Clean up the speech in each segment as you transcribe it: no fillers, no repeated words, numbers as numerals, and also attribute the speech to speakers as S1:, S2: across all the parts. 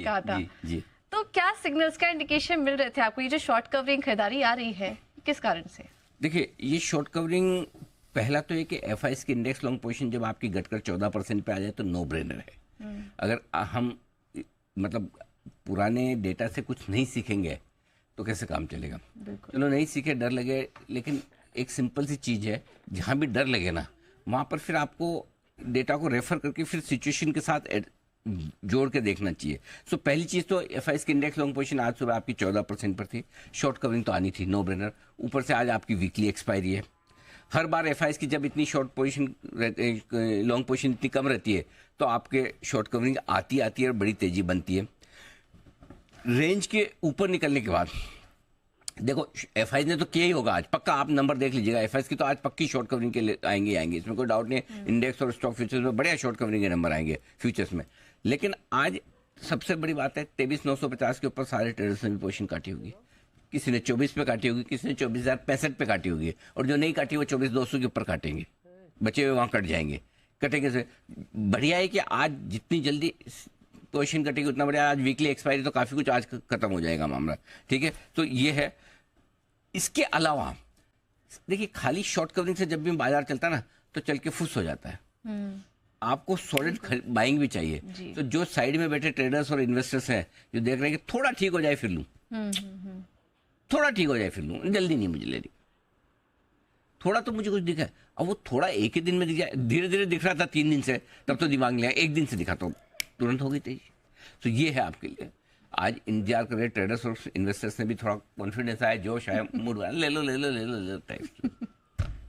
S1: कहा था।
S2: जी।
S1: तो क्या सिग्नल्स का इंडिकेशन मिल रहे थे आपको? ये जो शॉर्ट कवरिंग खरीदारी आ रही है, किस कारण से?
S2: देखिए, ये शॉर्ट कवरिंग, पहला तो ये कि एफआईएस की इंडेक्स लॉन्ग पोजीशन जब आपकी घटकर 14% पे आ जाए तो नो ब्रेनर है। अगर हम मतलब पुराने डेटा से कुछ नहीं सीखेंगे तो कैसे काम चलेगा? चलो नहीं सीखे, डर लगे, लेकिन एक सिंपल सी चीज़ है, जहाँ भी डर लगे ना वहाँ पर फिर आपको डेटा को रेफर करके फिर सिचुएशन के साथ जोड़ के देखना चाहिए। सो पहली चीज़ तो एफआईएस की इंडेक्स लॉन्ग पोजीशन आज सुबह आपकी 14% पर थी, शॉर्ट कवरिंग तो आनी थी, नो ब्रेनर। ऊपर से आज आपकी वीकली एक्सपायरी है। हर बार एफआईएस की जब इतनी शॉर्ट पोजीशन, लॉन्ग पोजीशन इतनी कम रहती है तो आपके शॉर्ट कवरिंग आती है और बड़ी तेजी बनती है। रेंज के ऊपर निकलने के बाद देखो, एफआईएस ने तो किया ही होगा आज, पक्का आप नंबर देख लीजिएगा, एफआईएस की तो आज पक्की शॉर्ट कवरिंग के लिए आएंगे, इसमें कोई डाउट नहीं है। इंडेक्स और स्टॉक फ्यूचर्स में बढ़िया शॉर्ट कवरिंग के नंबर आएंगे फ्यूचर्स में। लेकिन आज सबसे बड़ी बात है, 23,950 के ऊपर सारे ट्रेडर्स ने भी पोजीशन काटी होगी। किसी ने 24 पे काटी होगी, किसी ने 24,065 पे काटी होगी, और जो नहीं काटी वो 24,200 के ऊपर काटेंगे, बचे हुए वहाँ कट जाएंगे। कटेंगे से बढ़िया है कि आज जितनी जल्दी पोजीशन कटेगी उतना बढ़िया। आज वीकली एक्सपायरी तो काफ़ी कुछ आज खत्म हो जाएगा मामला, ठीक है। तो ये है। इसके अलावा देखिए, खाली शॉर्ट कवरिंग से जब भी बाजार चलता है ना तो चल के फुस हो जाता है। आपको सॉलिड बाइंग भी चाहिए। तो जो साइड में बैठे ट्रेडर्स और इन्वेस्टर्स हैं जो देख रहे हैं कि थोड़ा ठीक हो जाए फिर लूं, थोड़ा ठीक हो जाए फिर लूं, जल्दी नहीं मुझे लेनी, थोड़ा तो मुझे कुछ दिखा है। अब वो थोड़ा एक ही दिन में दिख जाए, धीरे धीरे दिख रहा था 3 दिन से, तब तो दिमाग लिया, एक दिन से दिखा तो तुरंत हो गई तेजी। तो ये है आपके लिए आज इंतजार कर रहे ट्रेडर्स और इन्वेस्टर्स ने भी थोड़ा कॉन्फिडेंस आया, जोश आया, मूड बना, ले लो टाइप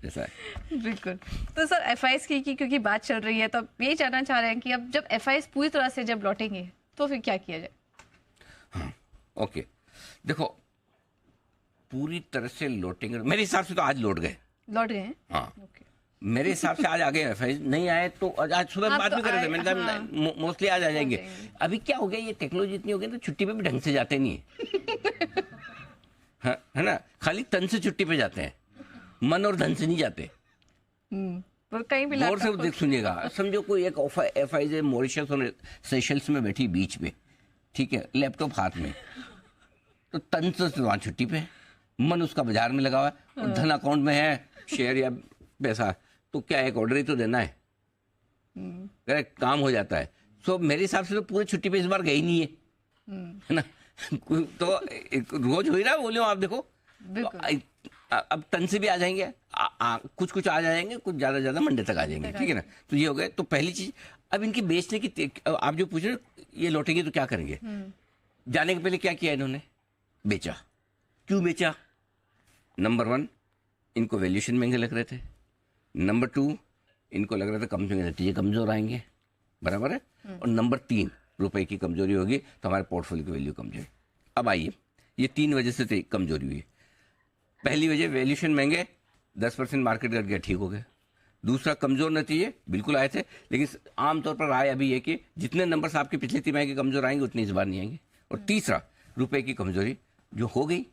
S2: जैसा है।
S1: बिल्कुल। तो सर एफआईएस की क्योंकि बात चल रही है, तो अब ये जानना चाह रहे हैं कि अब जब एफआईएस पूरी तरह से जब लौटेंगे तो फिर क्या किया जाए?
S2: हाँ, ओके। देखो, पूरी तरह से लौटेंगे मेरे हिसाब से तो आज लौट गए
S1: हैं।
S2: हाँ, मेरे हिसाब से आज आ गए एफआईएस। नहीं आए तो आज सुबह बात भी कर रहे थे, मैंने कहा मोस्टली आज आ जाएंगे। अभी क्या हो गया, ये टेक्नोलॉजी इतनी हो गई तो छुट्टी पे भी ढंग से जाते नहीं है है ना, खाली तन से छुट्टी पे जाते हैं, मन और धन से नहीं जाते।
S1: कहीं भी
S2: गौर से सुनिएगा, समझो कोई एक एफआईएस मॉरिशस और सेशल्स में बैठी बीच पे, ठीक है, लैपटॉप हाथ में, तो तन से वहाँ छुट्टी पे, मन उसका बाजार में लगा हुआ है, और धन अकाउंट में है, शेयर या पैसा, तो क्या एक ऑर्डर ही तो देना है, करेक्ट, काम हो जाता है। सो मेरे हिसाब से तो पूरी छुट्टी पे इस बार गई नहीं है ना। तो रोज हो ही रहा, बोले आप देखो, तो अब तन से भी आ जाएंगे, कुछ आ जाएंगे, कुछ ज्यादा मंडे तक आ जाएंगे, ठीक है ना। तो ये हो गए। तो पहली चीज, अब इनकी बेचने की, आप जो पूछ रहे ये लौटेंगे तो क्या करेंगे, जाने के पहले क्या किया इन्होंने, बेचा। क्यों बेचा? नंबर 1, इनको वैल्यूएशन महंगे लग रहे थे। नंबर 2, इनको लग रहा था कंपनी के नतीजे कमजोर आएंगे, बराबर है। और नंबर 3, रुपए की कमजोरी होगी तो हमारे पोर्टफोलियो की वैल्यू कम जाएगी। अब आइए, ये 3 वजह से कमजोरी हुई। पहली वजह, वैल्यूएशन महंगे, 10% मार्केट घट गया, ठीक हो गया। दूसरा, कमजोर नतीजे बिल्कुल आए थे, लेकिन आमतौर पर राय अभी है कि जितने नंबर्स आपके पिछले तिमाही के कमजोर आएंगे उतनी इस बार नहीं आएंगे। और तीसरा, रुपए की कमजोरी जो हो गई,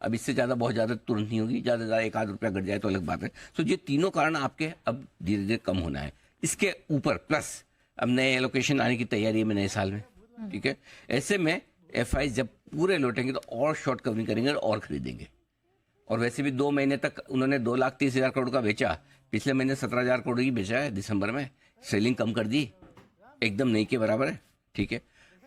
S2: अब इससे ज़्यादा बहुत ज़्यादा तुरंत नहीं होगी, ज़्यादा ज़्यादा 1 आध रुपया घट जाए तो अलग बात है। तो ये तीनों कारण आपके अब धीरे धीरे कम होना है। इसके ऊपर प्लस अब नए एलोकेशन आने की तैयारी है नए साल में, ठीक है। ऐसे में एफआईएस जब पूरे लौटेंगे तो और शॉर्ट कवरिंग करेंगे और खरीदेंगे। और वैसे भी 2 महीने तक उन्होंने 2,30,000 करोड़ का बेचा, पिछले महीने 17,000 करोड़ ही बेचा है दिसंबर में, सेलिंग कम कर दी, एकदम नहीं के बराबर है, ठीक है।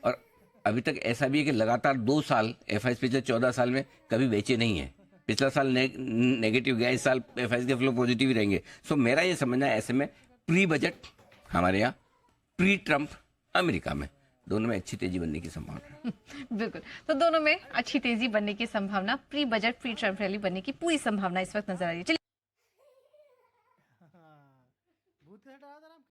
S2: और अभी तक ऐसा भी है कि लगातार 2 साल एफआईएस पिछले 14 साल में कभी बेचे नहीं है। पिछला साल नेगेटिव गया, इस साल एफआईएस के फ्लो पॉजिटिव ही रहेंगे। सो मेरा ये समझना है, ऐसे में प्री बजट हमारे यहाँ, प्री ट्रम्प अमेरिका में, दोनों में अच्छी तेजी बनने की संभावना है।
S1: बिल्कुल, तो दोनों में अच्छी तेजी बनने की संभावना, pre budget pre Trump rally बनने की पूरी संभावना इस वक्त नजर आ रही है। चलिए